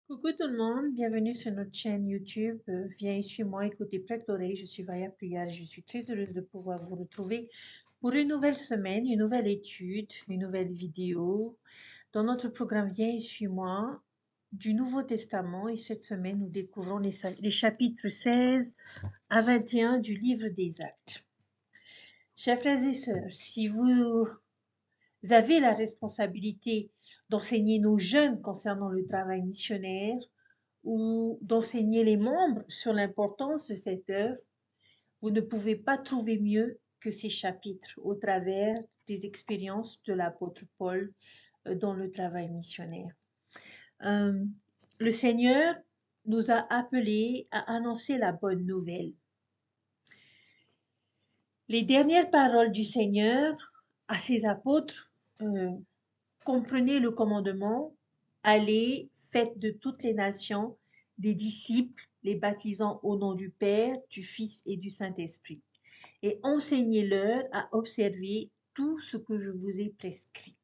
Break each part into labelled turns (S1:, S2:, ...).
S1: Coucou tout le monde, bienvenue sur notre chaîne YouTube. Viens chez moi, écoutez, prête l'oreille. Je suis Vaya Priya et je suis très heureuse de pouvoir vous retrouver pour une nouvelle semaine, une nouvelle étude, une nouvelle vidéo dans notre programme Viens chez moi du Nouveau Testament. Et cette semaine, nous découvrons les chapitres 16 à 21 du livre des Actes. Chers frères et sœurs, si vous avez la responsabilité d'enseigner nos jeunes concernant le travail missionnaire, ou d'enseigner les membres sur l'importance de cette œuvre, vous ne pouvez pas trouver mieux que ces chapitres au travers des expériences de l'apôtre Paul dans le travail missionnaire. Le Seigneur nous a appelés à annoncer la bonne nouvelle. Les dernières paroles du Seigneur à ses apôtres comprenaient le commandement « Allez, faites de toutes les nations des disciples, les baptisant au nom du Père, du Fils et du Saint-Esprit, et enseignez-leur à observer tout ce que je vous ai prescrit. »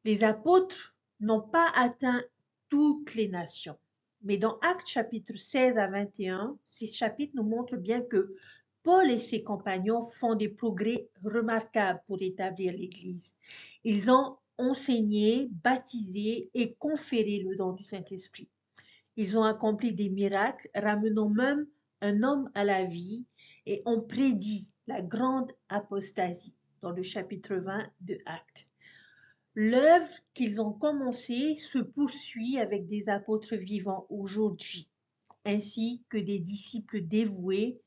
S1: Les apôtres n'ont pas atteint toutes les nations, mais dans Actes chapitre 16 à 21, ces chapitres nous montrent bien que Paul et ses compagnons font des progrès remarquables pour établir l'Église. Ils ont enseigné, baptisé et conféré le don du Saint-Esprit. Ils ont accompli des miracles, ramenant même un homme à la vie, et ont prédit la grande apostasie dans le chapitre 20 de Actes. L'œuvre qu'ils ont commencée se poursuit avec des apôtres vivants aujourd'hui, ainsi que des disciples dévoués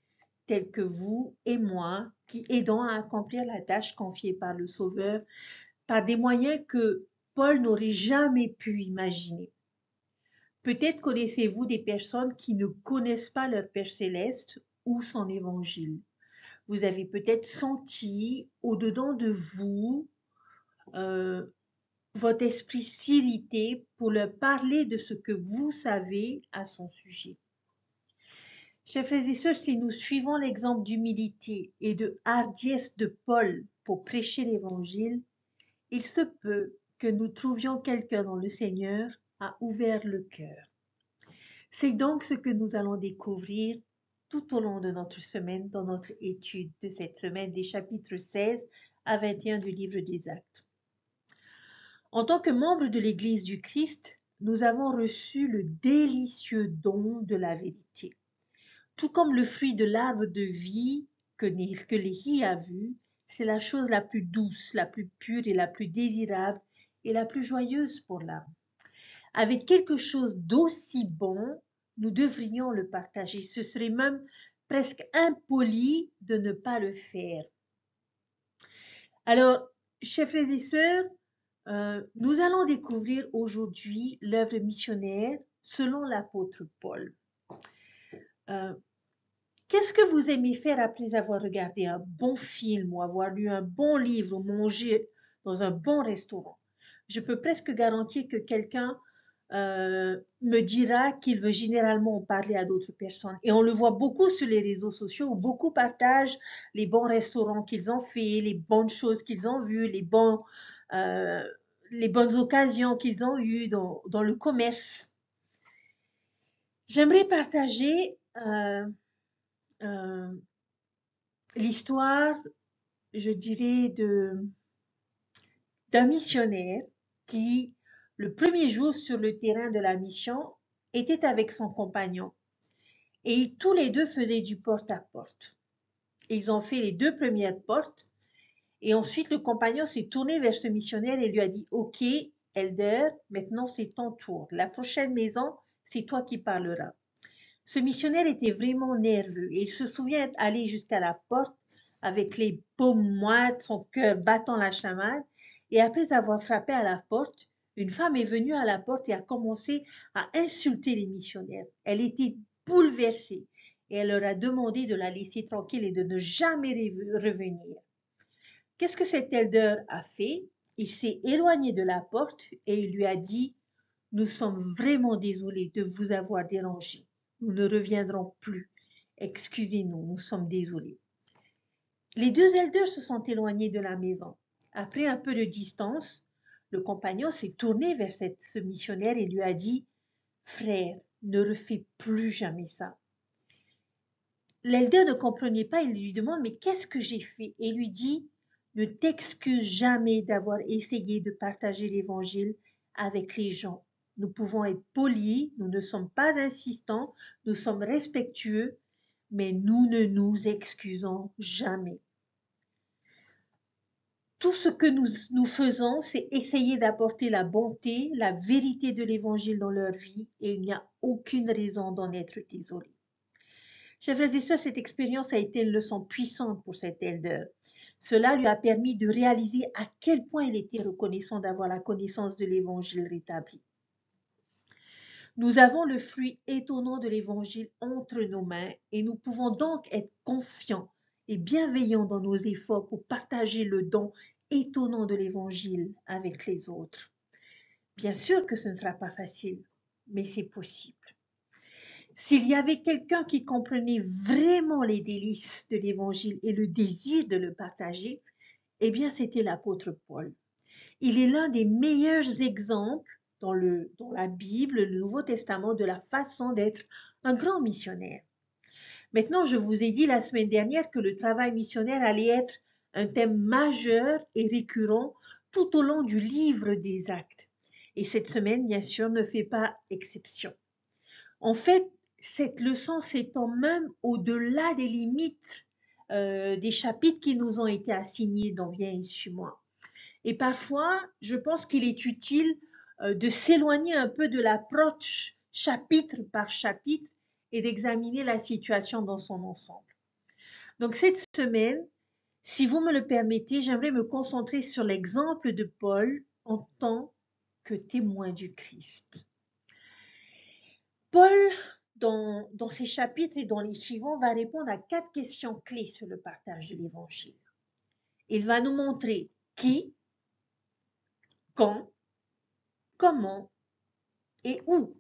S1: tels que vous et moi, qui aidons à accomplir la tâche confiée par le Sauveur par des moyens que Paul n'aurait jamais pu imaginer. Peut-être connaissez-vous des personnes qui ne connaissent pas leur Père céleste ou son évangile. Vous avez peut-être senti au-dedans de vous votre esprit s'irriter pour leur parler de ce que vous savez à son sujet. Chers frères et sœurs, si nous suivons l'exemple d'humilité et de hardiesse de Paul pour prêcher l'Évangile, il se peut que nous trouvions quelqu'un dont le Seigneur a ouvert le cœur. C'est donc ce que nous allons découvrir tout au long de notre semaine, dans notre étude de cette semaine des chapitres 16 à 21 du livre des Actes. En tant que membres de l'Église du Christ, nous avons reçu le délicieux don de la vérité. Tout comme le fruit de l'arbre de vie que Léhi a vu, c'est la chose la plus douce, la plus pure et la plus désirable et la plus joyeuse pour l'âme. Avec quelque chose d'aussi bon, nous devrions le partager. Ce serait même presque impoli de ne pas le faire. Alors, chers frères et sœurs, nous allons découvrir aujourd'hui l'œuvre missionnaire selon l'apôtre Paul. Qu'est-ce que vous aimez faire après avoir regardé un bon film ou avoir lu un bon livre ou mangé dans un bon restaurant? Je peux presque garantir que quelqu'un me dira qu'il veut généralement en parler à d'autres personnes. Et on le voit beaucoup sur les réseaux sociaux où beaucoup partagent les bons restaurants qu'ils ont fait, les bonnes choses qu'ils ont vues, les bonnes occasions qu'ils ont eues dans le commerce. J'aimerais partager l'histoire, je dirais, d'un missionnaire qui, le premier jour sur le terrain de la mission, était avec son compagnon. Et tous les deux faisaient du porte-à-porte. Ils ont fait les deux premières portes. Et ensuite, le compagnon s'est tourné vers ce missionnaire et lui a dit, « Ok, Elder, maintenant c'est ton tour. La prochaine maison, c'est toi qui parleras. » Ce missionnaire était vraiment nerveux et il se souvient être allé jusqu'à la porte avec les paumes moites, son cœur battant la chamade. Et après avoir frappé à la porte, une femme est venue à la porte et a commencé à insulter les missionnaires. Elle était bouleversée et elle leur a demandé de la laisser tranquille et de ne jamais revenir. Qu'est-ce que cet elder a fait? Il s'est éloigné de la porte et il lui a dit, « Nous sommes vraiment désolés de vous avoir dérangé. Nous ne reviendrons plus. Excusez-nous, nous sommes désolés. » Les deux elders se sont éloignés de la maison. Après un peu de distance, Le compagnon s'est tourné vers ce missionnaire et lui a dit, frère, ne refais plus jamais ça. L'elder ne comprenait pas, il lui demande, mais qu'est-ce que j'ai fait? Et il lui dit, ne t'excuse jamais d'avoir essayé de partager l'évangile avec les gens. Nous pouvons être polis, nous ne sommes pas insistants, nous sommes respectueux, mais nous ne nous excusons jamais. Tout ce que nous faisons, c'est essayer d'apporter la bonté, la vérité de l'évangile dans leur vie, et il n'y a aucune raison d'en être désolé. Chers frères et sœurs, cette expérience a été une leçon puissante pour cet elder. Cela lui a permis de réaliser à quel point il était reconnaissant d'avoir la connaissance de l'évangile rétabli. Nous avons le fruit étonnant de l'évangile entre nos mains et nous pouvons donc être confiants et bienveillants dans nos efforts pour partager le don étonnant de l'évangile avec les autres. Bien sûr que ce ne sera pas facile, mais c'est possible. S'il y avait quelqu'un qui comprenait vraiment les délices de l'évangile et le désir de le partager, eh bien c'était l'apôtre Paul. Il est l'un des meilleurs exemples dans la Bible, le Nouveau Testament, de la façon d'être un grand missionnaire. Maintenant, je vous ai dit la semaine dernière que le travail missionnaire allait être un thème majeur et récurrent tout au long du livre des Actes. Et cette semaine, bien sûr, ne fait pas exception. En fait, cette leçon s'étend même au-delà des limites des chapitres qui nous ont été assignés dans Viens et suis-moi. Et parfois, je pense qu'il est utile de s'éloigner un peu de l'approche chapitre par chapitre et d'examiner la situation dans son ensemble. Donc cette semaine, si vous me le permettez, j'aimerais me concentrer sur l'exemple de Paul en tant que témoin du Christ. Paul, dans ces chapitres et dans les suivants, va répondre à 4 questions clés sur le partage de l'Évangile. Il va nous montrer qui, quand, comment et où.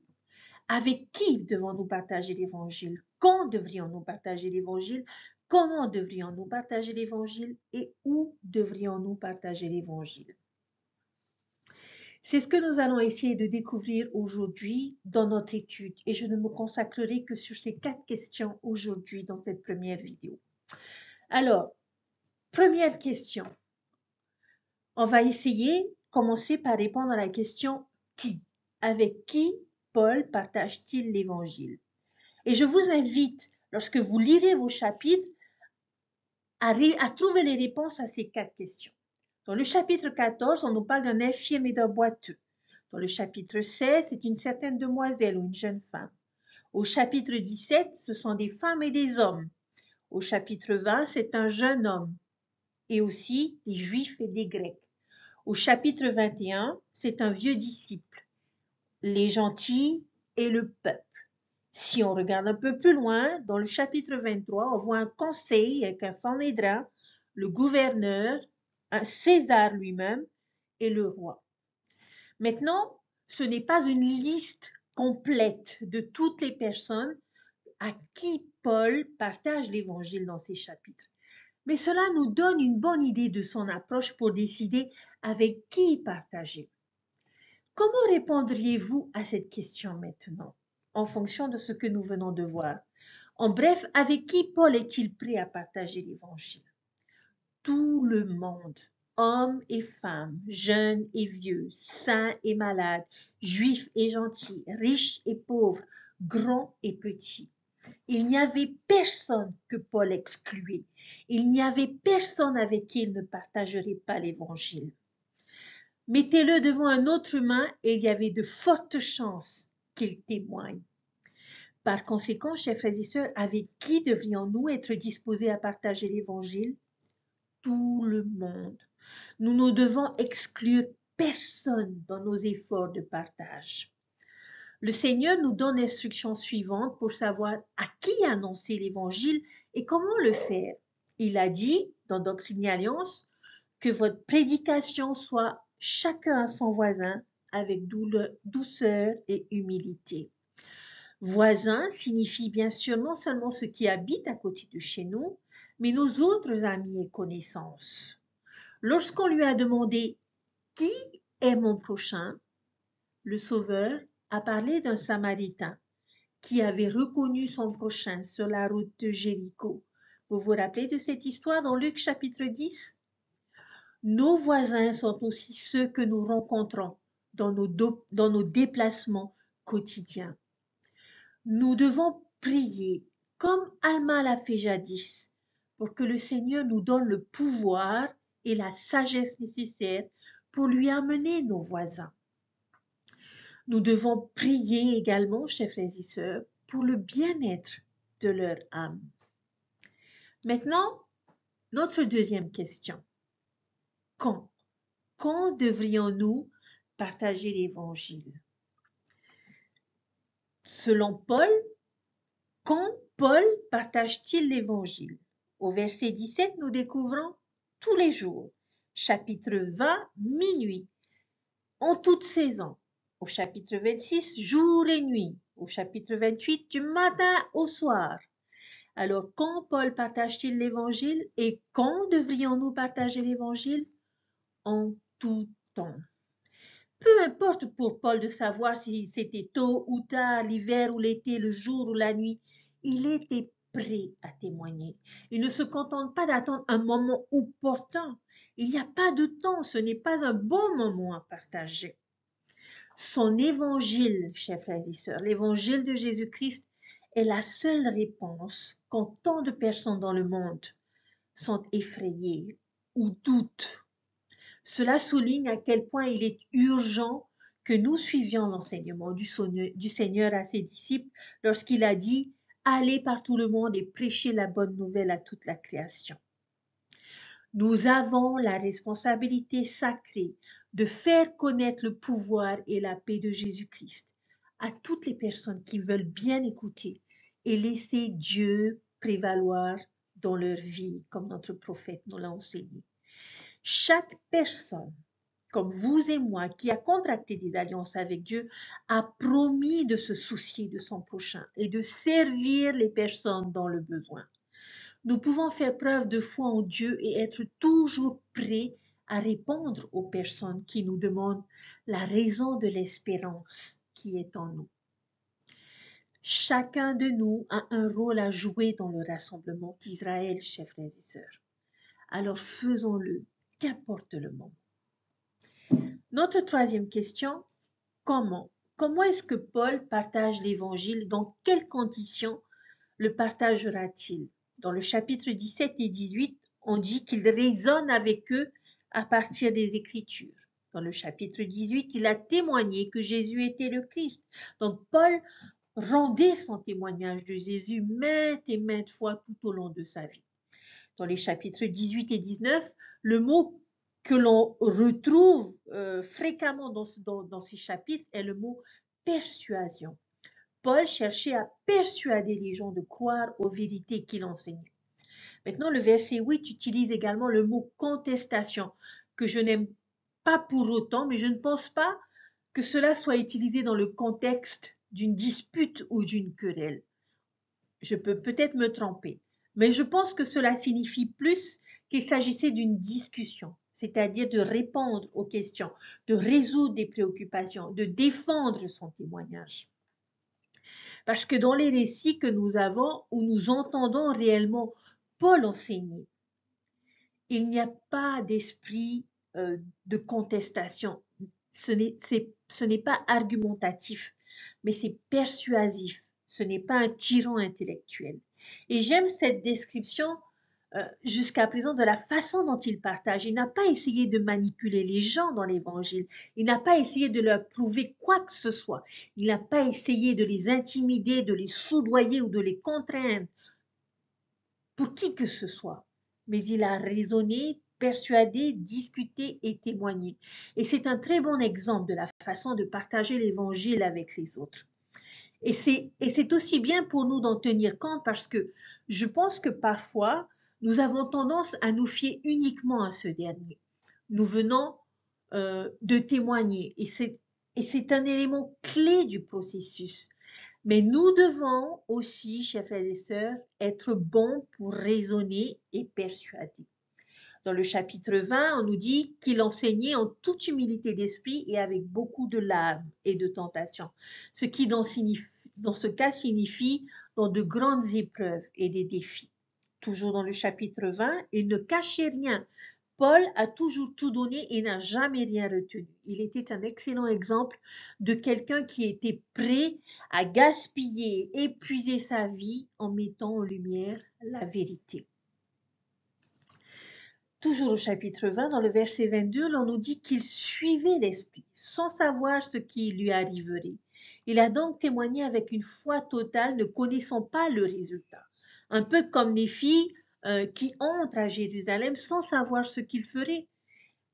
S1: Avec qui devons-nous partager l'Évangile? Quand devrions-nous partager l'Évangile? Comment devrions-nous partager l'Évangile? Et où devrions-nous partager l'Évangile? C'est ce que nous allons essayer de découvrir aujourd'hui dans notre étude et je ne me consacrerai que sur ces 4 questions aujourd'hui dans cette première vidéo. Alors, première question. On va commencer par répondre à la question qui? Avec qui Paul partage-t-il l'Évangile? Et je vous invite, lorsque vous lirez vos chapitres, à trouver les réponses à ces 4 questions. Dans le chapitre 14, on nous parle d'un infirme et d'un boiteux. Dans le chapitre 16, c'est une certaine demoiselle ou une jeune femme. Au chapitre 17, ce sont des femmes et des hommes. Au chapitre 20, c'est un jeune homme et aussi des juifs et des grecs. Au chapitre 21, c'est un vieux disciple, les gentils et le peuple. Si on regarde un peu plus loin, dans le chapitre 23, on voit un conseil avec un Sanhédrin, le gouverneur, un César lui-même et le roi. Maintenant, ce n'est pas une liste complète de toutes les personnes à qui Paul partage l'évangile dans ces chapitres. Mais cela nous donne une bonne idée de son approche pour décider avec qui partager. Comment répondriez-vous à cette question maintenant, en fonction de ce que nous venons de voir? En bref, avec qui Paul est-il prêt à partager l'évangile? Tout le monde, hommes et femmes, jeunes et vieux, saints et malades, juifs et gentils, riches et pauvres, grands et petits. Il n'y avait personne que Paul excluait. Il n'y avait personne avec qui il ne partagerait pas l'évangile. Mettez-le devant un autre humain et il y avait de fortes chances qu'il témoigne. Par conséquent, chers frères et sœurs, avec qui devrions-nous être disposés à partager l'évangile? Tout le monde. Nous ne devons exclure personne dans nos efforts de partage. Le Seigneur nous donne l'instruction suivante pour savoir à qui annoncer l'évangile et comment le faire. Il a dit dans Doctrine et Alliance que votre prédication soit chacun à son voisin avec douceur et humilité. Voisin signifie bien sûr non seulement ceux qui habitent à côté de chez nous, mais nos autres amis et connaissances. Lorsqu'on lui a demandé qui est mon prochain, le Sauveur a parlé d'un Samaritain qui avait reconnu son prochain sur la route de Jéricho. Vous vous rappelez de cette histoire dans Luc chapitre 10? Nos voisins sont aussi ceux que nous rencontrons dans nos déplacements quotidiens. Nous devons prier comme Alma l'a fait jadis pour que le Seigneur nous donne le pouvoir et la sagesse nécessaires pour lui amener nos voisins. Nous devons prier également, chers frères et sœurs, pour le bien-être de leur âme. Maintenant, notre deuxième question. Quand? Quand devrions-nous partager l'Évangile? Selon Paul, quand Paul partage-t-il l'Évangile? Au verset 17, nous découvrons tous les jours. Chapitre 20, minuit, en toute saison. Au chapitre 26, jour et nuit. Au chapitre 28, du matin au soir. Alors, quand Paul partage-t-il l'Évangile et quand devrions-nous partager l'Évangile? En tout temps. Peu importe pour Paul de savoir si c'était tôt ou tard, l'hiver ou l'été, le jour ou la nuit, il était prêt à témoigner. Il ne se contente pas d'attendre un moment opportun. Il n'y a pas de temps, ce n'est pas un bon moment à partager. Son évangile, chers frères et sœurs, l'évangile de Jésus-Christ est la seule réponse quand tant de personnes dans le monde sont effrayées ou doutent. Cela souligne à quel point il est urgent que nous suivions l'enseignement du Seigneur à ses disciples lorsqu'il a dit « Allez par tout le monde et prêchez la bonne nouvelle à toute la création ». Nous avons la responsabilité sacrée de faire connaître le pouvoir et la paix de Jésus-Christ à toutes les personnes qui veulent bien écouter et laisser Dieu prévaloir dans leur vie, comme notre prophète nous l'a enseigné. Chaque personne, comme vous et moi, qui a contracté des alliances avec Dieu, a promis de se soucier de son prochain et de servir les personnes dans le besoin. Nous pouvons faire preuve de foi en Dieu et être toujours prêts à répondre aux personnes qui nous demandent la raison de l'espérance qui est en nous. Chacun de nous a un rôle à jouer dans le rassemblement d'Israël, chers frères et sœurs. Alors faisons-le, qu'importe le moment. Notre troisième question, comment? Comment est-ce que Paul partage l'Évangile? Dans quelles conditions le partagera-t-il? Dans le chapitre 17 et 18, on dit qu'il raisonne avec eux à partir des Écritures. Dans le chapitre 18, il a témoigné que Jésus était le Christ. Donc Paul rendait son témoignage de Jésus maintes et maintes fois tout au long de sa vie. Dans les chapitres 18 et 19, le mot que l'on retrouve fréquemment dans ces chapitres est le mot persuasion. Paul cherchait à persuader les gens de croire aux vérités qu'il enseignait. Maintenant, le verset 8 utilise également le mot contestation, que je n'aime pas pour autant, mais je ne pense pas que cela soit utilisé dans le contexte d'une dispute ou d'une querelle. Je peux peut-être me tromper, mais je pense que cela signifie plus qu'il s'agissait d'une discussion, c'est-à-dire de répondre aux questions, de résoudre des préoccupations, de défendre son témoignage. Parce que dans les récits que nous avons, où nous entendons réellement Paul enseigner, il n'y a pas d'esprit de contestation. Ce n'est pas argumentatif, mais c'est persuasif. Ce n'est pas un tyran intellectuel. Et j'aime cette description jusqu'à présent de la façon dont il partage. Il n'a pas essayé de manipuler les gens dans l'évangile. Il n'a pas essayé de leur prouver quoi que ce soit. Il n'a pas essayé de les intimider, de les soudoyer ou de les contraindre pour qui que ce soit. Mais il a raisonné, persuadé, discuté et témoigné. Et c'est un très bon exemple de la façon de partager l'évangile avec les autres. Et c'est aussi bien pour nous d'en tenir compte parce que je pense que parfois, nous avons tendance à nous fier uniquement à ce dernier. Nous venons de témoigner et c'est un élément clé du processus. Mais nous devons aussi, chers frères et sœurs, être bons pour raisonner et persuader. Dans le chapitre 20, on nous dit qu'il enseignait en toute humilité d'esprit et avec beaucoup de larmes et de tentations, ce qui dans ce cas signifie dans de grandes épreuves et des défis. Toujours dans le chapitre 20, il ne cachait rien. Paul a toujours tout donné et n'a jamais rien retenu. Il était un excellent exemple de quelqu'un qui était prêt à gaspiller, épuiser sa vie en mettant en lumière la vérité. Toujours au chapitre 20, dans le verset 22, l'on nous dit qu'il suivait l'Esprit, sans savoir ce qui lui arriverait. Il a donc témoigné avec une foi totale, ne connaissant pas le résultat. Un peu comme les filles qui entrent à Jérusalem sans savoir ce qu'ils feraient.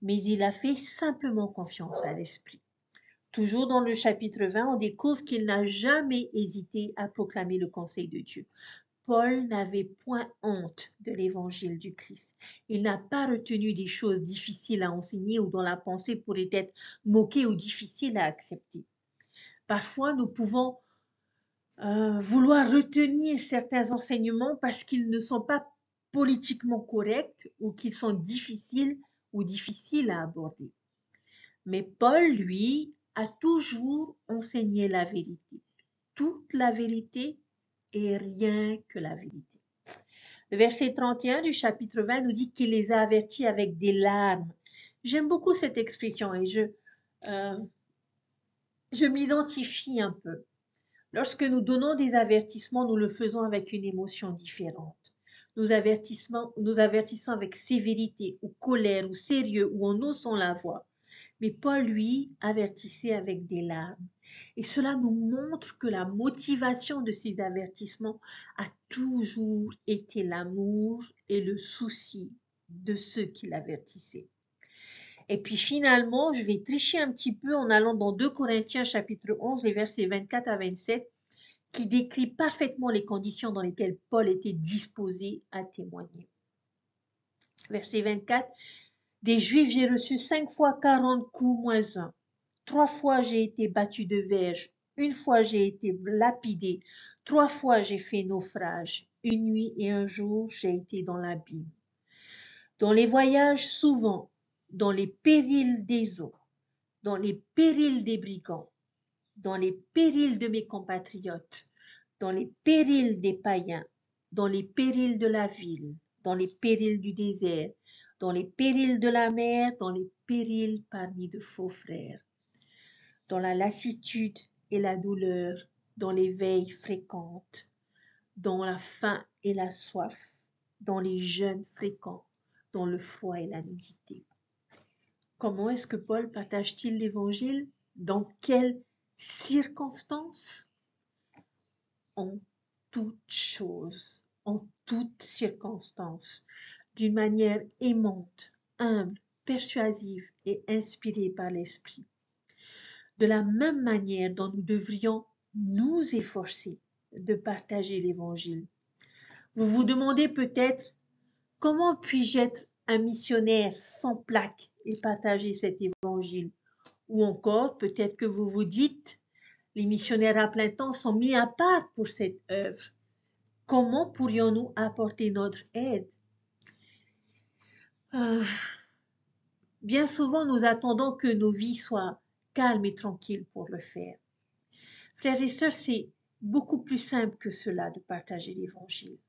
S1: Mais il a fait simplement confiance à l'Esprit. Toujours dans le chapitre 20, on découvre qu'il n'a jamais hésité à proclamer le conseil de Dieu. Paul n'avait point honte de l'évangile du Christ. Il n'a pas retenu des choses difficiles à enseigner ou dont la pensée pourrait être moquée ou difficile à accepter. Parfois, nous pouvons vouloir retenir certains enseignements parce qu'ils ne sont pas politiquement corrects ou qu'ils sont difficiles à aborder. Mais Paul, lui, a toujours enseigné la vérité, toute la vérité et rien que la vérité. Le verset 31 du chapitre 20 nous dit qu'il les a avertis avec des larmes. J'aime beaucoup cette expression et je m'identifie un peu. Lorsque nous donnons des avertissements, nous le faisons avec une émotion différente. Nous avertissons avec sévérité ou colère ou sérieux ou en haussant la voix. Mais Paul, lui, avertissait avec des larmes. Et cela nous montre que la motivation de ces avertissements a toujours été l'amour et le souci de ceux qui l'avertissaient. Et puis finalement, je vais tricher un petit peu en allant dans 2 Corinthiens chapitre 11, les versets 24 à 27, qui décrit parfaitement les conditions dans lesquelles Paul était disposé à témoigner. Verset 24, des Juifs, j'ai reçu 5 fois 40 coups moins 1. 3 fois j'ai été battu de verge. 1 fois j'ai été lapidé. 3 fois j'ai fait naufrage. 1 nuit et 1 jour j'ai été dans l'abîme. Dans les voyages souvent, dans les périls des eaux, dans les périls des brigands, dans les périls de mes compatriotes, dans les périls des païens, dans les périls de la ville, dans les périls du désert, dans les périls de la mer, dans les périls parmi de faux frères, dans la lassitude et la douleur, dans les veilles fréquentes, dans la faim et la soif, dans les jeûnes fréquents, dans le froid et la nudité. Comment est-ce que Paul partage-t-il l'évangile? Dans quelles circonstances? En toutes choses, en toutes circonstances, d'une manière aimante, humble, persuasive et inspirée par l'Esprit. De la même manière dont nous devrions nous efforcer de partager l'Évangile. Vous vous demandez peut-être comment puis-je être un missionnaire sans plaque et partager cet Évangile? Ou encore, peut-être que vous vous dites, les missionnaires à plein temps sont mis à part pour cette œuvre. Comment pourrions-nous apporter notre aide? Bien souvent, nous attendons que nos vies soient calmes et tranquilles pour le faire. Frères et sœurs, c'est beaucoup plus simple que cela de partager l'Évangile.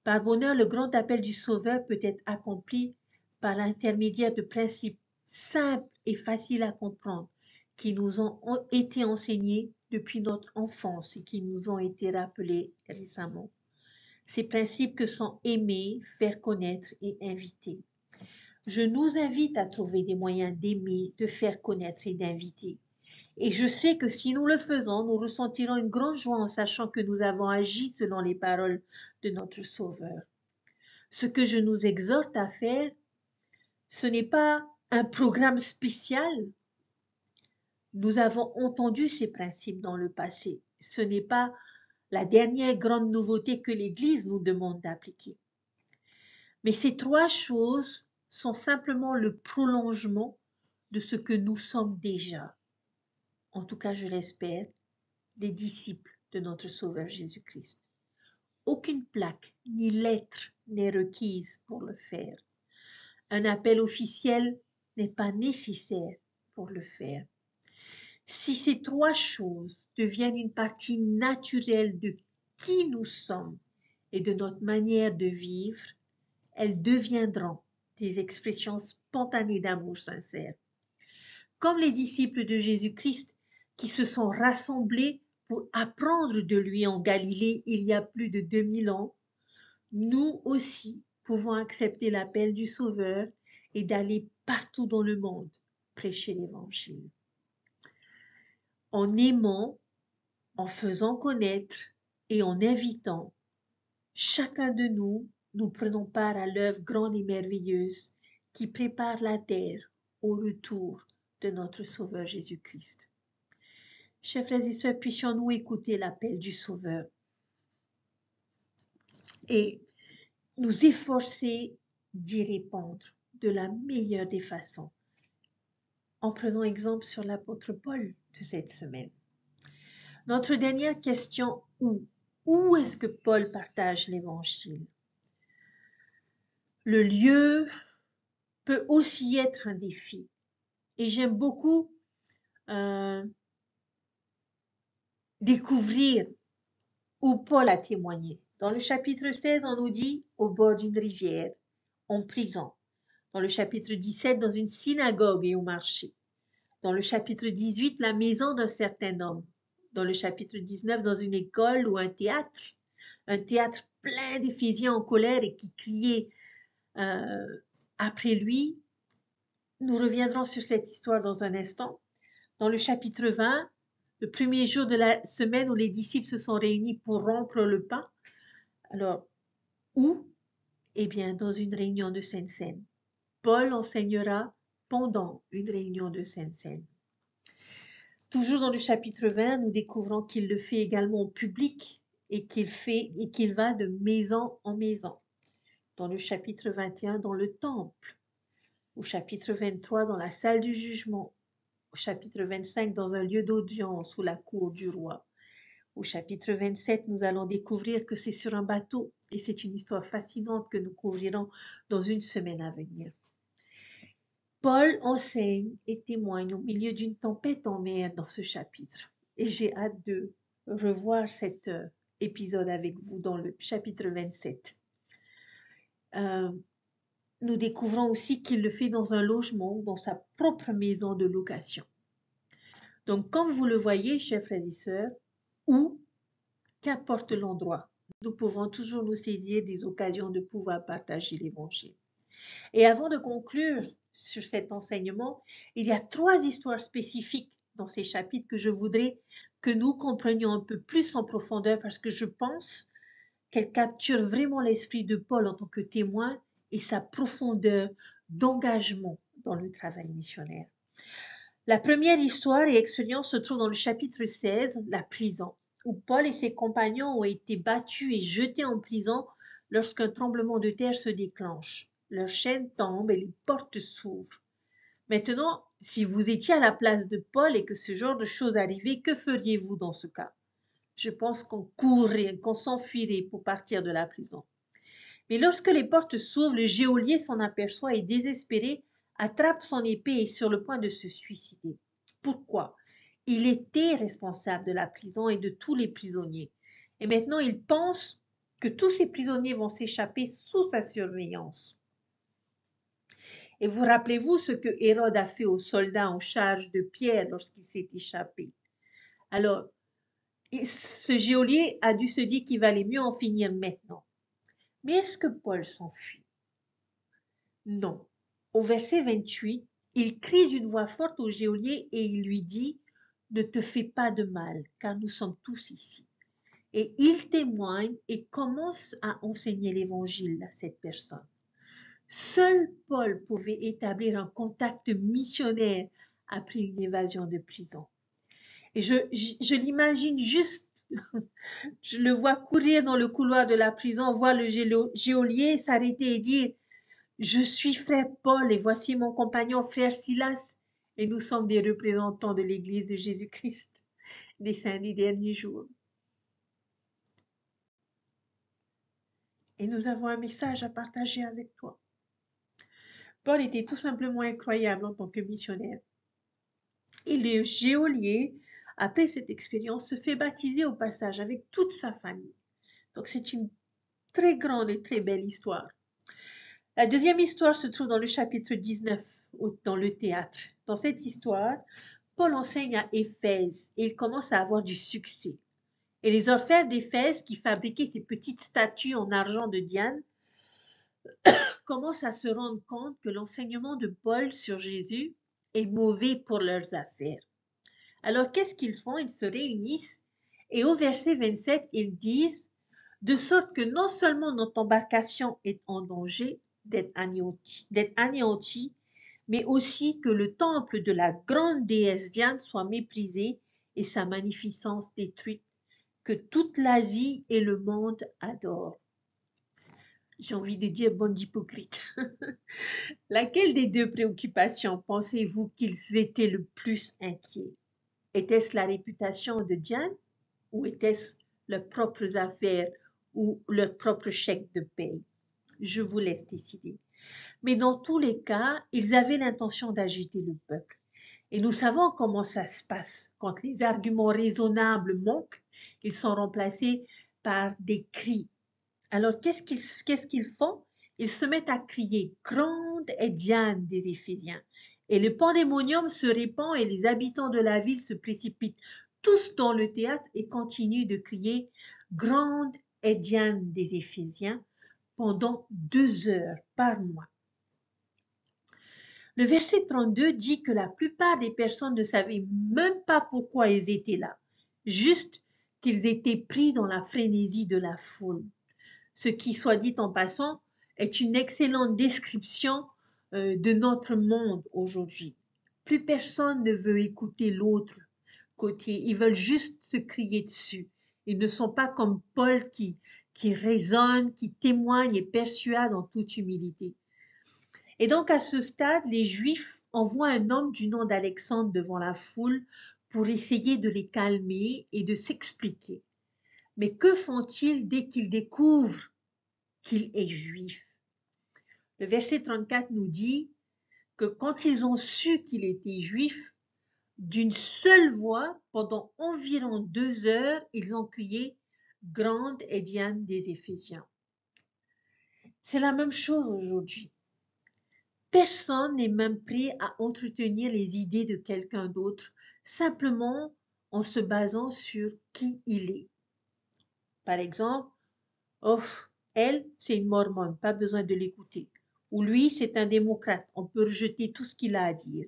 S1: Par bonheur, le grand appel du Sauveur peut être accompli par l'intermédiaire de principes simples et faciles à comprendre qui nous ont été enseignés depuis notre enfance et qui nous ont été rappelés récemment. Ces principes que sont aimer, faire connaître et inviter. Je nous invite à trouver des moyens d'aimer, de faire connaître et d'inviter. Et je sais que si nous le faisons, nous ressentirons une grande joie en sachant que nous avons agi selon les paroles de notre Sauveur. Ce que je nous exhorte à faire, ce n'est pas un programme spécial. Nous avons entendu ces principes dans le passé. Ce n'est pas la dernière grande nouveauté que l'Église nous demande d'appliquer. Mais ces 3 choses sont simplement le prolongement de ce que nous sommes déjà, en tout cas je l'espère, des disciples de notre Sauveur Jésus-Christ. Aucune plaque ni lettre n'est requise pour le faire. Un appel officiel n'est pas nécessaire pour le faire. Si ces trois choses deviennent une partie naturelle de qui nous sommes et de notre manière de vivre, elles deviendront des expressions spontanées d'amour sincère. Comme les disciples de Jésus-Christ qui se sont rassemblés pour apprendre de lui en Galilée il y a plus de 2000 ans, nous aussi pouvons accepter l'appel du Sauveur et d'aller partout dans le monde prêcher l'Évangile. En aimant, en faisant connaître et en invitant, chacun de nous, nous prenons part à l'œuvre grande et merveilleuse qui prépare la terre au retour de notre Sauveur Jésus-Christ. Chers frères et sœurs, puissions-nous écouter l'appel du Sauveur et nous efforcer d'y répondre de la meilleure des façons, en prenant exemple sur l'apôtre Paul de cette semaine. Notre dernière question, où est-ce que Paul partage l'Évangile? Le lieu peut aussi être un défi. Et j'aime beaucoup découvrir où Paul a témoigné. Dans le chapitre 16, on nous dit au bord d'une rivière, en prison. Dans le chapitre 17, dans une synagogue et au marché. Dans le chapitre 18, la maison d'un certain homme. Dans le chapitre 19, dans une école ou un théâtre plein d'Éphésiens en colère et qui criaient après lui. Nous reviendrons sur cette histoire dans un instant. Dans le chapitre 20, le premier jour de la semaine où les disciples se sont réunis pour rompre le pain. Alors, où? Eh bien, dans une réunion de Sainte Seine. Paul enseignera pendant une réunion de Sainte Seine. Toujours dans le chapitre 20, nous découvrons qu'il le fait également en public et qu'il va de maison en maison. Dans le chapitre 21, dans le temple. Au chapitre 23, dans la salle du jugement. Au chapitre 25, dans un lieu d'audience ou la cour du roi. Au chapitre 27, nous allons découvrir que c'est sur un bateau et c'est une histoire fascinante que nous couvrirons dans une semaine à venir. Paul enseigne et témoigne au milieu d'une tempête en mer dans ce chapitre. Et j'ai hâte de revoir cet épisode avec vous dans le chapitre 27. Nous découvrons aussi qu'il le fait dans un logement, dans sa propre maison de location. Donc, comme vous le voyez, chers frères et sœurs, où, qu'importe l'endroit, nous pouvons toujours nous saisir des occasions de pouvoir partager l'Évangile. Et avant de conclure sur cet enseignement, il y a 3 histoires spécifiques dans ces chapitres que je voudrais que nous comprenions un peu plus en profondeur parce que je pense qu'elles capturent vraiment l'esprit de Paul en tant que témoin et sa profondeur d'engagement dans le travail missionnaire. La première histoire et expérience se trouve dans le chapitre 16, la prison, où Paul et ses compagnons ont été battus et jetés en prison lorsqu'un tremblement de terre se déclenche. Leurs chaînes tombent et les portes s'ouvrent. Maintenant, si vous étiez à la place de Paul et que ce genre de choses arrivait, que feriez-vous dans ce cas? Je pense qu'on courrait, qu'on s'enfuirait pour partir de la prison. Mais lorsque les portes s'ouvrent, le geôlier s'en aperçoit et désespéré, attrape son épée et est sur le point de se suicider. Pourquoi? Il était responsable de la prison et de tous les prisonniers. Et maintenant, il pense que tous ces prisonniers vont s'échapper sous sa surveillance. Et vous rappelez-vous ce que Hérode a fait aux soldats en charge de Pierre lorsqu'il s'est échappé. Alors, ce geôlier a dû se dire qu'il valait mieux en finir maintenant. Mais est-ce que Paul s'enfuit? Non. Au verset 28, il crie d'une voix forte au geôlier et il lui dit « Ne te fais pas de mal, car nous sommes tous ici. » Et il témoigne et commence à enseigner l'évangile à cette personne. Seul Paul pouvait établir un contact missionnaire après une évasion de prison. Et je l'imagine juste, je le vois courir dans le couloir de la prison, voir le geôlier s'arrêter et dire « Je suis frère Paul et voici mon compagnon frère Silas et nous sommes des représentants de l'Église de Jésus-Christ des saints des derniers jours. » Et nous avons un message à partager avec toi. Paul était tout simplement incroyable en tant que missionnaire. Et le geôlier, après cette expérience, se fait baptiser au passage avec toute sa famille. Donc c'est une très grande et très belle histoire. La deuxième histoire se trouve dans le chapitre 19, dans le théâtre. Dans cette histoire, Paul enseigne à Éphèse et il commence à avoir du succès. Et les orfèvres d'Éphèse qui fabriquaient ces petites statues en argent de Diane commencent à se rendre compte que l'enseignement de Paul sur Jésus est mauvais pour leurs affaires. Alors qu'est-ce qu'ils font? Ils se réunissent et au verset 27, ils disent de sorte que non seulement notre embarcation est en danger d'être anéantie, mais aussi que le temple de la grande déesse Diane soit méprisé et sa magnificence détruite, que toute l'Asie et le monde adorent. J'ai envie de dire bande d'hypocrites. Laquelle des deux préoccupations pensez-vous qu'ils étaient le plus inquiets? Était-ce la réputation de Diane ou était-ce leurs propres affaires ou leur propre chèque de paye? Je vous laisse décider. Mais dans tous les cas, ils avaient l'intention d'agiter le peuple. Et nous savons comment ça se passe. Quand les arguments raisonnables manquent, ils sont remplacés par des cris. Alors, qu'est-ce qu'ils font? Ils se mettent à crier « Grande est Diane des Éphésiens ». Et le pandémonium se répand et les habitants de la ville se précipitent tous dans le théâtre et continuent de crier « Grande est Diane des Éphésiens » pendant 2 heures par mois. Le verset 32 dit que la plupart des personnes ne savaient même pas pourquoi ils étaient là, juste qu'ils étaient pris dans la frénésie de la foule. Ce qui, soit dit en passant, est une excellente description de notre monde aujourd'hui. Plus personne ne veut écouter l'autre côté, ils veulent juste se crier dessus. Ils ne sont pas comme Paul qui raisonne, qui témoigne et persuade en toute humilité. Et donc à ce stade, les Juifs envoient un homme du nom d'Alexandre devant la foule pour essayer de les calmer et de s'expliquer. Mais que font-ils dès qu'ils découvrent qu'il est juif? Le verset 34 nous dit que quand ils ont su qu'il était juif, d'une seule voix, pendant environ 2 heures, ils ont crié « Grande est Diane des Éphésiens ». C'est la même chose aujourd'hui. Personne n'est même prêt à entretenir les idées de quelqu'un d'autre, simplement en se basant sur qui il est. Par exemple, oh, elle, c'est une mormone, pas besoin de l'écouter. Ou lui, c'est un démocrate, on peut rejeter tout ce qu'il a à dire.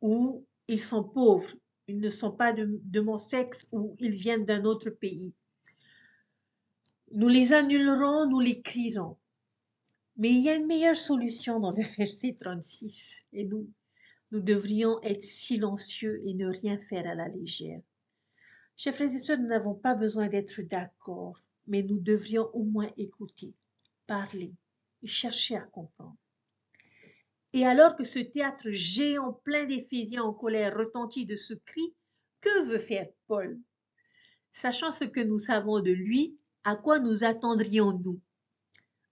S1: Ou ils sont pauvres, ils ne sont pas de mon sexe ou ils viennent d'un autre pays. Nous les annulerons, nous les crierons. Mais il y a une meilleure solution dans le verset 36 et nous devrions être silencieux et ne rien faire à la légère. Chers frères et sœurs, nous n'avons pas besoin d'être d'accord, mais nous devrions au moins écouter, parler et chercher à comprendre. Et alors que ce théâtre géant plein d'Éphésiens en colère retentit de ce cri, que veut faire Paul? Sachant ce que nous savons de lui, à quoi nous attendrions-nous?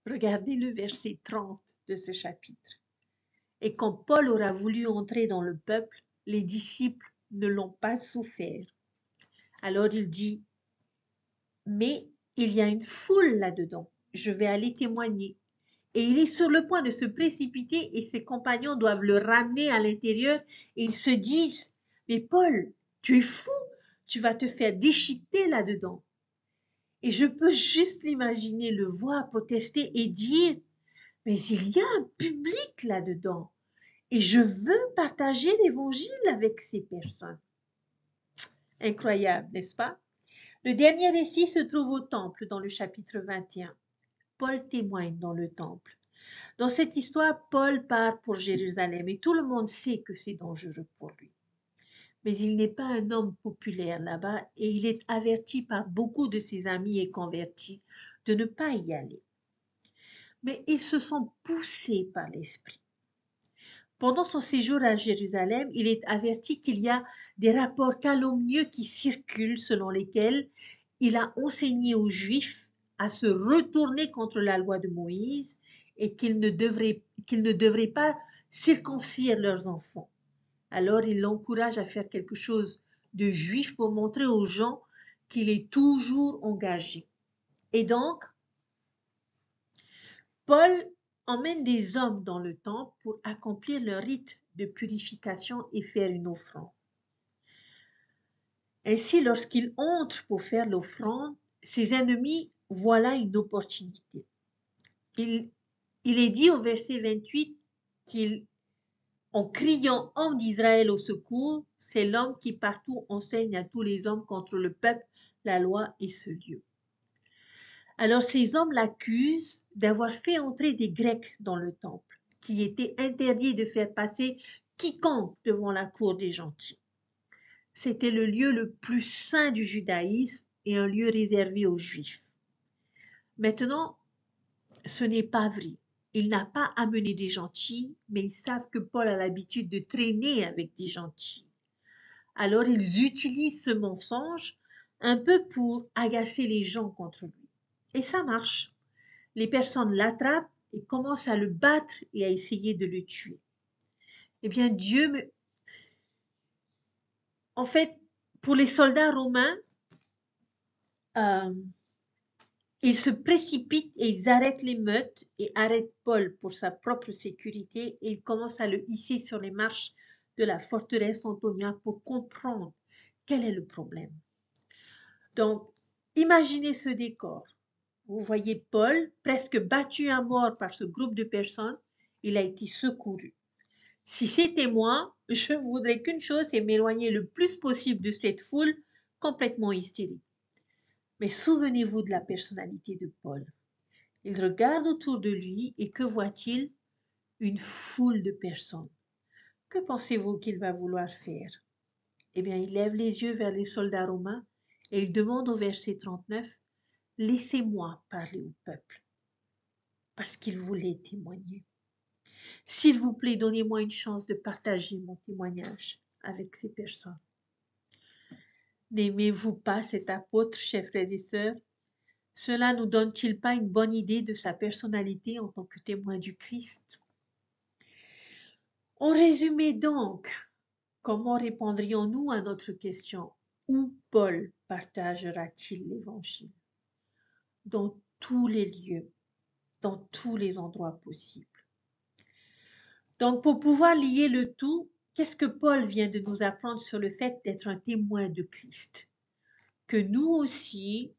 S1: Regardez le verset 30 de ce chapitre. Et quand Paul aura voulu entrer dans le peuple, les disciples ne l'ont pas souffert. Alors il dit, mais il y a une foule là-dedans, je vais aller témoigner. Et il est sur le point de se précipiter et ses compagnons doivent le ramener à l'intérieur et ils se disent, mais Paul, tu es fou, tu vas te faire déchiqueter là-dedans. Et je peux juste l'imaginer le voir protester et dire, mais il y a un public là-dedans et je veux partager l'évangile avec ces personnes. Incroyable, n'est-ce pas? Le dernier récit se trouve au temple dans le chapitre 21. Paul témoigne dans le temple. Dans cette histoire, Paul part pour Jérusalem et tout le monde sait que c'est dangereux pour lui. Mais il n'est pas un homme populaire là-bas et il est averti par beaucoup de ses amis et convertis de ne pas y aller. Mais ils se sont poussés par l'esprit. Pendant son séjour à Jérusalem, il est averti qu'il y a des rapports calomnieux qui circulent selon lesquels il a enseigné aux Juifs à se retourner contre la loi de Moïse et qu'ils ne devraient pas circoncire leurs enfants. Alors il l'encourage à faire quelque chose de juif pour montrer aux gens qu'il est toujours engagé. Et donc, Paul emmène des hommes dans le temple pour accomplir leur rite de purification et faire une offrande. Ainsi, lorsqu'il entre pour faire l'offrande, ses ennemis voient là une opportunité. Il est dit au verset 28 qu'en criant « Homme d'Israël au secours », c'est l'homme qui partout enseigne à tous les hommes contre le peuple la loi et ce lieu. Alors ces hommes l'accusent d'avoir fait entrer des Grecs dans le temple, qui était interdit de faire passer quiconque devant la cour des gentils. C'était le lieu le plus saint du judaïsme et un lieu réservé aux Juifs. Maintenant, ce n'est pas vrai. Il n'a pas amené des gentils, mais ils savent que Paul a l'habitude de traîner avec des gentils. Alors ils utilisent ce mensonge un peu pour agacer les gens contre lui. Et ça marche. Les personnes l'attrapent et commencent à le battre et à essayer de le tuer. Eh bien, En fait, pour les soldats romains, ils se précipitent et ils arrêtent l'émeute et arrêtent Paul pour sa propre sécurité et ils commencent à le hisser sur les marches de la forteresse Antonia pour comprendre quel est le problème. Donc, imaginez ce décor. Vous voyez Paul presque battu à mort par ce groupe de personnes. Il a été secouru. Si c'était moi, je voudrais qu'une chose, c'est m'éloigner le plus possible de cette foule complètement hystérique. Mais souvenez-vous de la personnalité de Paul. Il regarde autour de lui et que voit-il? Une foule de personnes. Que pensez-vous qu'il va vouloir faire? Eh bien, il lève les yeux vers les soldats romains et il demande au verset 39, « Laissez-moi parler au peuple. » Parce qu'il voulait témoigner. S'il vous plaît, donnez-moi une chance de partager mon témoignage avec ces personnes. N'aimez-vous pas cet apôtre, chers frères et sœurs? Cela nous donne-t-il pas une bonne idée de sa personnalité en tant que témoin du Christ? En résumé donc, comment répondrions-nous à notre question? Où Paul partagera-t-il l'évangile? Dans tous les lieux, dans tous les endroits possibles. Donc, pour pouvoir lier le tout, qu'est-ce que Paul vient de nous apprendre sur le fait d'être un témoin de Christ? Que nous aussi,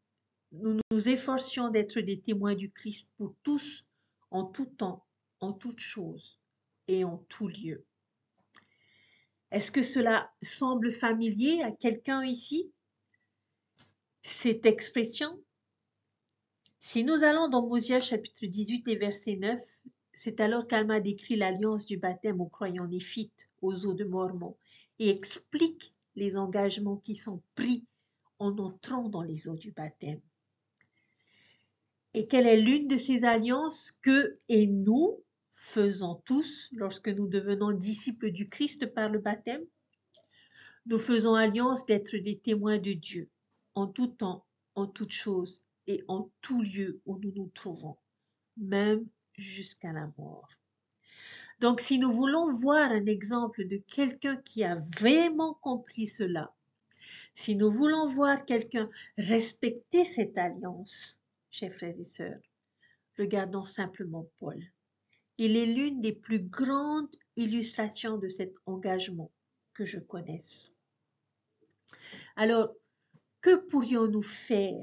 S1: nous nous efforcions d'être des témoins du Christ pour tous, en tout temps, en toutes choses et en tout lieu. Est-ce que cela semble familier à quelqu'un ici? Cette expression? Si nous allons dans Mosia chapitre 18 et verset 9, c'est alors qu'Alma décrit l'alliance du baptême aux croyants néphites, aux eaux de Mormon, et explique les engagements qui sont pris en entrant dans les eaux du baptême. Et quelle est l'une de ces alliances que et nous faisons tous lorsque nous devenons disciples du Christ par le baptême? Nous faisons alliance d'être des témoins de Dieu en tout temps, en toutes choses et en tout lieu où nous nous trouvons, même jusqu'à la mort. Donc, si nous voulons voir un exemple de quelqu'un qui a vraiment compris cela, si nous voulons voir quelqu'un respecter cette alliance, chers frères et sœurs, regardons simplement Paul. Il est l'une des plus grandes illustrations de cet engagement que je connaisse. Alors, que pourrions-nous faire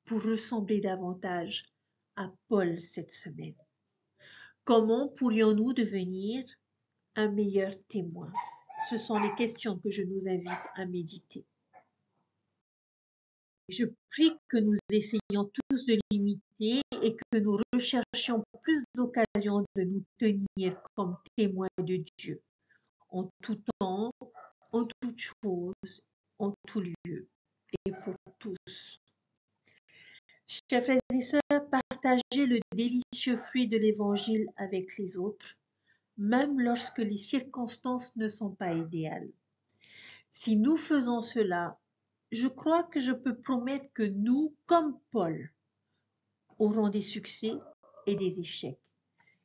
S1: pour ressembler davantage à Paul cette semaine? Comment pourrions-nous devenir un meilleur témoin? Ce sont les questions que je nous invite à méditer. Je prie que nous essayions tous de l'imiter et que nous recherchions plus d'occasions de nous tenir comme témoins de Dieu, en tout temps, en toutes choses, en tout lieu et pour tous. Chers frères et sœurs, partagez le délicieux fruit de l'Évangile avec les autres, même lorsque les circonstances ne sont pas idéales. Si nous faisons cela, je crois que je peux promettre que nous, comme Paul, aurons des succès et des échecs.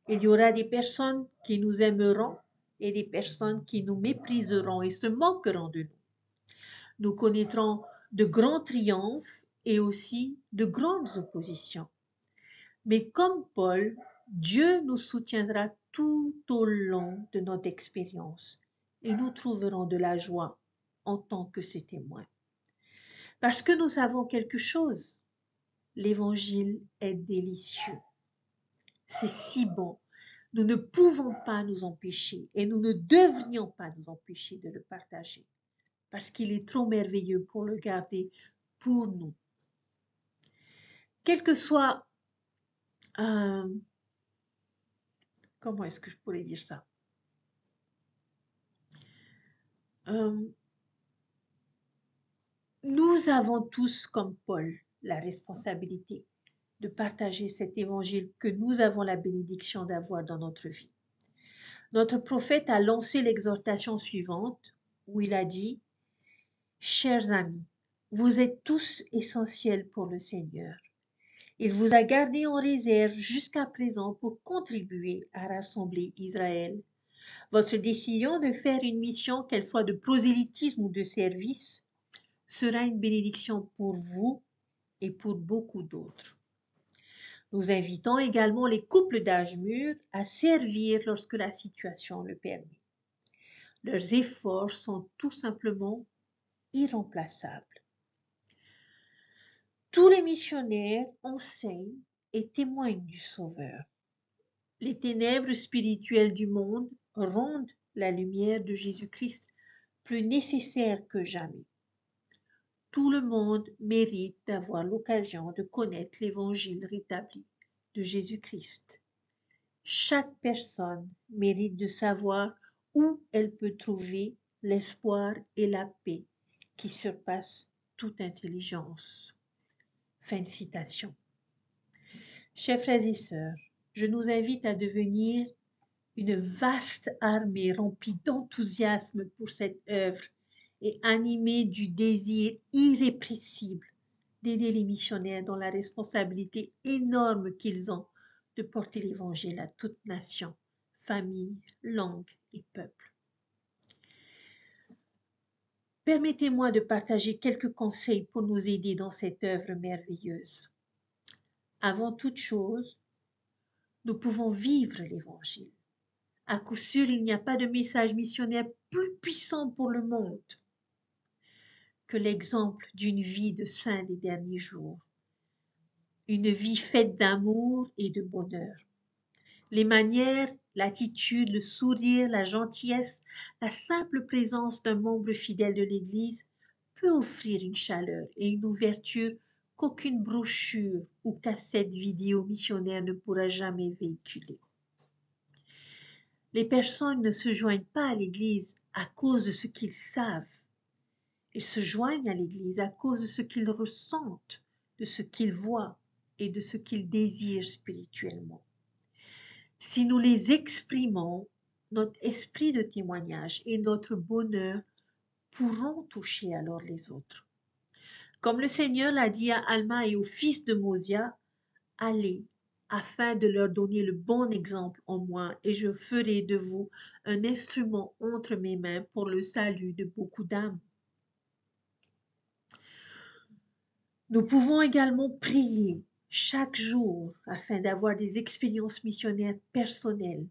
S1: Il y aura des personnes qui nous aimeront et des personnes qui nous mépriseront et se moqueront de nous. Nous connaîtrons de grands triomphes et aussi de grandes oppositions. Mais comme Paul, Dieu nous soutiendra tout au long de notre expérience et nous trouverons de la joie en tant que ses témoins. Parce que nous savons quelque chose, l'évangile est délicieux. C'est si bon. Nous ne pouvons pas nous empêcher et nous ne devrions pas nous empêcher de le partager parce qu'il est trop merveilleux pour le garder pour nous. Quel que soit, comment est-ce que je pourrais dire ça? Nous avons tous, comme Paul, la responsabilité de partager cet évangile que nous avons la bénédiction d'avoir dans notre vie. Notre prophète a lancé l'exhortation suivante où il a dit « Chers amis, vous êtes tous essentiels pour le Seigneur. Il vous a gardés en réserve jusqu'à présent pour contribuer à rassembler Israël. Votre décision de faire une mission, qu'elle soit de prosélytisme ou de service, sera une bénédiction pour vous et pour beaucoup d'autres. Nous invitons également les couples d'âge mûr à servir lorsque la situation le permet. Leurs efforts sont tout simplement irremplaçables. Tous les missionnaires enseignent et témoignent du Sauveur. Les ténèbres spirituelles du monde rendent la lumière de Jésus-Christ plus nécessaire que jamais. Tout le monde mérite d'avoir l'occasion de connaître l'évangile rétabli de Jésus-Christ. Chaque personne mérite de savoir où elle peut trouver l'espoir et la paix qui surpassent toute intelligence. Fin de citation. Chers frères et sœurs, je nous invite à devenir une vaste armée remplie d'enthousiasme pour cette œuvre et animée du désir irrépressible d'aider les missionnaires dans la responsabilité énorme qu'ils ont de porter l'Évangile à toute nation, famille, langue et peuple. Permettez-moi de partager quelques conseils pour nous aider dans cette œuvre merveilleuse. Avant toute chose, nous pouvons vivre l'Évangile. À coup sûr, il n'y a pas de message missionnaire plus puissant pour le monde que l'exemple d'une vie de saint des derniers jours. Une vie faite d'amour et de bonheur. Les manières, l'attitude, le sourire, la gentillesse, la simple présence d'un membre fidèle de l'Église peut offrir une chaleur et une ouverture qu'aucune brochure ou cassette vidéo missionnaire ne pourra jamais véhiculer. Les personnes ne se joignent pas à l'Église à cause de ce qu'ils savent. Ils se joignent à l'Église à cause de ce qu'ils ressentent, de ce qu'ils voient et de ce qu'ils désirent spirituellement. Si nous les exprimons, notre esprit de témoignage et notre bonheur pourront toucher alors les autres. Comme le Seigneur l'a dit à Alma et au fils de Mosia, « Allez, afin de leur donner le bon exemple en moi, et je ferai de vous un instrument entre mes mains pour le salut de beaucoup d'âmes. » Nous pouvons également prier chaque jour afin d'avoir des expériences missionnaires personnelles.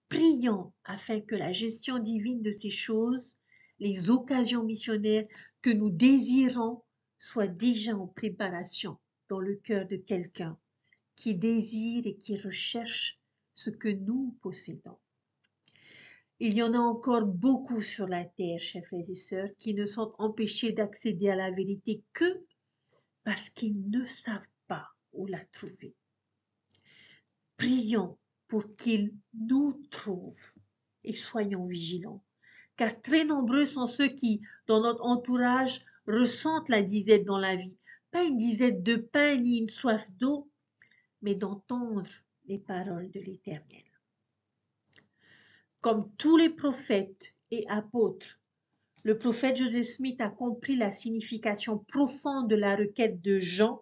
S1: Prions afin que la gestion divine de ces choses, les occasions missionnaires que nous désirons, soient déjà en préparation dans le cœur de quelqu'un qui désire et qui recherche ce que nous possédons. Il y en a encore beaucoup sur la terre, chers frères et sœurs, qui ne sont empêchés d'accéder à la vérité que parce qu'ils ne savent pas où la trouver. Prions pour qu'ils nous trouvent et soyons vigilants, car très nombreux sont ceux qui, dans notre entourage, ressentent la disette dans la vie, pas une disette de pain ni une soif d'eau, mais d'entendre les paroles de l'Éternel. Comme tous les prophètes et apôtres, Le prophète Joseph Smith a compris la signification profonde de la requête de Jean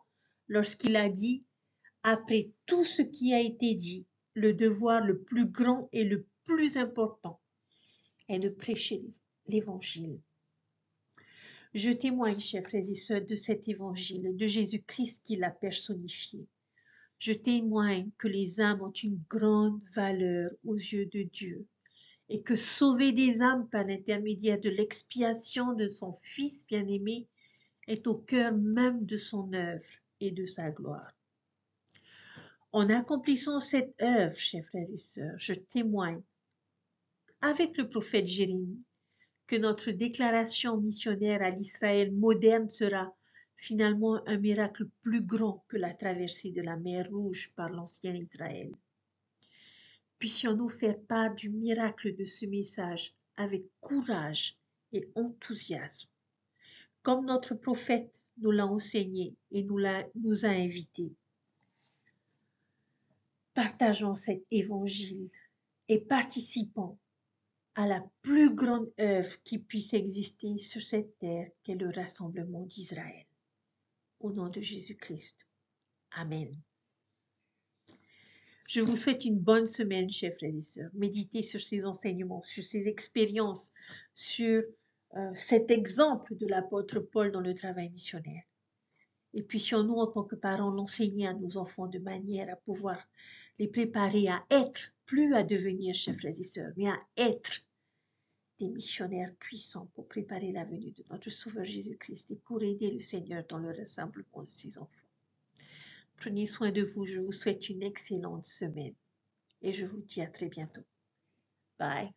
S1: lorsqu'il a dit, après tout ce qui a été dit, le devoir le plus grand et le plus important est de prêcher l'évangile. Je témoigne, chers frères et sœurs, de cet évangile, de Jésus-Christ qui l'a personnifié. Je témoigne que les âmes ont une grande valeur aux yeux de Dieu et que sauver des âmes par l'intermédiaire de l'expiation de son Fils bien-aimé est au cœur même de son œuvre et de sa gloire. En accomplissant cette œuvre, chers frères et sœurs, je témoigne avec le prophète Jérémie que notre déclaration missionnaire à l'Israël moderne sera finalement un miracle plus grand que la traversée de la mer Rouge par l'ancien Israël. Puissions-nous faire part du miracle de ce message avec courage et enthousiasme, comme notre prophète nous l'a enseigné et nous a invités. Partageons cet évangile et participons à la plus grande œuvre qui puisse exister sur cette terre qu'est le rassemblement d'Israël. Au nom de Jésus-Christ. Amen. Je vous souhaite une bonne semaine, chers frères et sœurs. Méditez sur ces enseignements, sur ces expériences, sur cet exemple de l'apôtre Paul dans le travail missionnaire. Et puissions-nous, en tant que parents, l'enseigner à nos enfants de manière à pouvoir les préparer à être, plus à devenir, chers frères et sœurs, mais à être des missionnaires puissants pour préparer la venue de notre Sauveur Jésus-Christ et pour aider le Seigneur dans le rassemblement de ses enfants. Prenez soin de vous, je vous souhaite une excellente semaine et je vous dis à très bientôt. Bye.